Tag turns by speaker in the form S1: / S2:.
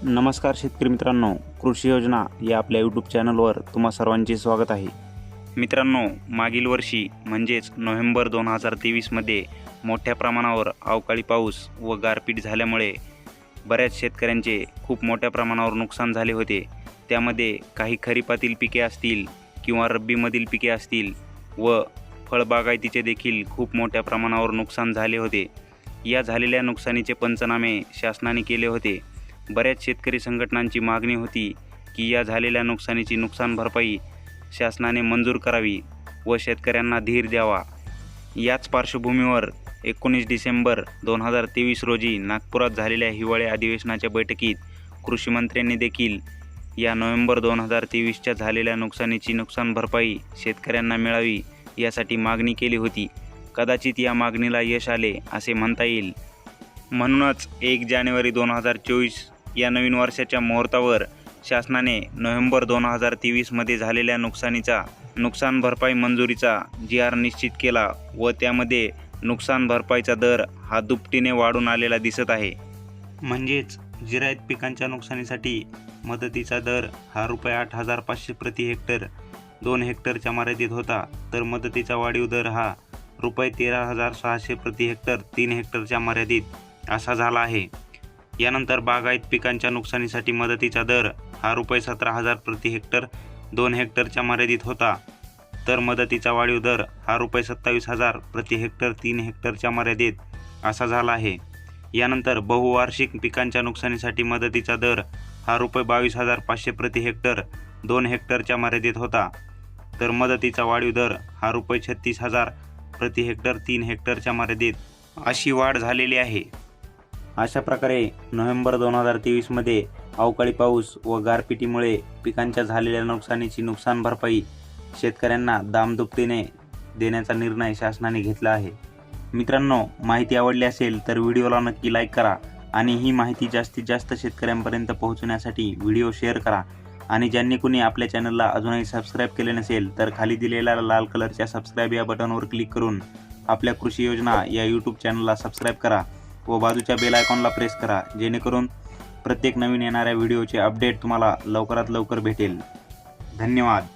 S1: नमस्कार शेतकरी मित्रांनो, कृषी योजना या आपल्या यूट्यूब चॅनलवर तुम्हा सर्वांचे स्वागत आहे. मित्रांनो, मागील वर्षी म्हणजेच नोव्हेंबर 2023मध्ये मोठ्या प्रमाणावर अवकाळी पाऊस व गारपीट झाल्यामुळे बऱ्याच शेतकऱ्यांचे खूप मोठ्या प्रमाणावर नुकसान झाले होते. त्यामध्ये काही खरीपातील पिके असतील किंवा रब्बीमधील पिके असतील व फळबागायतीचे देखील खूप मोठ्या प्रमाणावर नुकसान झाले होते. या झालेल्या नुकसानीचे पंचनामे शासनाने केले होते. बऱ्याच शेतकरी संघटनांची मागणी होती की या झालेल्या नुकसानीची नुकसान भरपाई शासनाने मंजूर करावी व शेतकऱ्यांना धीर द्यावा. याच पार्श्वभूमीवर 19 डिसेंबर 2023 रोजी नागपुरात झालेल्या हिवाळी अधिवेशनाच्या बैठकीत कृषी मंत्र्यांनी देखील या नोव्हेंबर 2023च्या झालेल्या नुकसानीची नुकसान भरपाई शेतकऱ्यांना मिळावी यासाठी मागणी केली होती. कदाचित या मागणीला यश आले असे म्हणता येईल. म्हणूनच 1 जानेवारी 2024 या नवीन वर्षाच्या मुहूर्तावर शासनाने नोव्हेंबर 2023मध्ये झालेल्या नुकसानीचा नुकसान भरपाई मंजुरीचा GR निश्चित केला व त्यामध्ये नुकसान भरपाईचा दर हा दुपटीने वाढून आलेला दिसत आहे. म्हणजेच जिरायत पिकांच्या नुकसानीसाठी मदतीचा दर हा ₹8,500 प्रति हेक्टर 2 हेक्टरच्या मर्यादित होता, तर मदतीचा वाढीव दर हा ₹13,600 प्रति हेक्टर 3 हेक्टरच्या मर्यादित असा झाला आहे. यानंतर बागायत पिकांच्या नुकसानीसाठी मदतीचा दर हा ₹17,000 प्रति हेक्टर 2 हेक्टरच्या मर्यादित होता, तर मदतीचा वाढीव दर हा ₹27,000 प्रति हेक्टर 3 हेक्टरच्या मर्यादित असा झाला आहे. यानंतर बहुवार्षिक पिकांच्या नुकसानीसाठी मदतीचा दर हा ₹22,500 प्रति हेक्टर 2 हेक्टरच्या मर्यादित होता, तर मदतीचा वाढीव दर हा ₹36,000 प्रति हेक्टर 3 हेक्टरच्या मर्यादित अशी वाढ झालेली आहे. अशा प्रकारे नोव्हेंबर 2023मध्ये अवकाळी पाऊस व गारपिटीमुळे पिकांच्या झालेल्या नुकसानीची नुकसान भरपाई शेतकऱ्यांना दामदुपटीने देण्याचा निर्णय शासनाने घेतला आहे. मित्रांनो, माहिती आवडली असेल तर व्हिडिओला नक्की लाईक करा आणि ही माहिती जास्तीत जास्त शेतकऱ्यांपर्यंत पोहोचवण्यासाठी व्हिडिओ शेअर करा. आणि ज्यांनी कुणी आपल्या चॅनलला अजूनही सबस्क्राईब केले नसेल तर खाली दिलेल्या लाल कलरच्या सबस्क्राईब या बटनवर क्लिक करून आपल्या कृषी योजना या यूट्यूब चॅनलला सबस्क्राईब करा व बाजूच्या बेल आयकॉनला प्रेस करा, जेणेकरून प्रत्येक नवीन येणाऱ्या व्हिडिओचे अपडेट तुम्हाला लवकरात लवकर भेटेल. धन्यवाद.